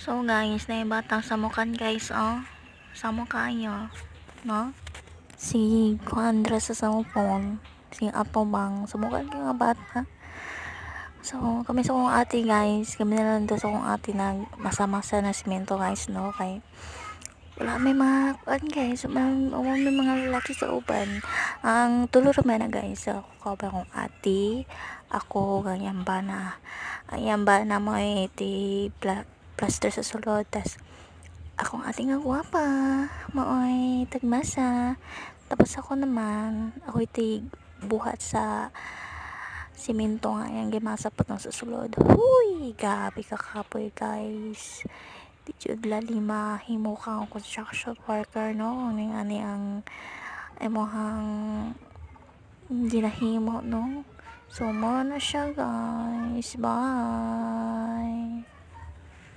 So guys, na batang samukan guys, oh. Samukha nyo, no? Si Kuandra sa samupon, si Apo Bang, samukan ka nga bata. So, kami sa kong ate guys, kami na lang doon sa kong ate na masa-masa na simento guys, no? Kay wala may mga kuan guys, may mga lalaki sa uban. Ang tulor man na guys, ako kabra kong ate, ako ganyan ba na, ayan ba na mo iti plaster sa sulod, tas akong ate nga guwapa, maoy tagmasa, tapos ako naman, ako iti buhat sa simento nga yan gimasapot ng susulod. Huy, gabi kakapoy guys. Di jud lalima himo kang construction worker, no? Ning ani ang emohang ginahimo, no? So mo na siya guys. Bye.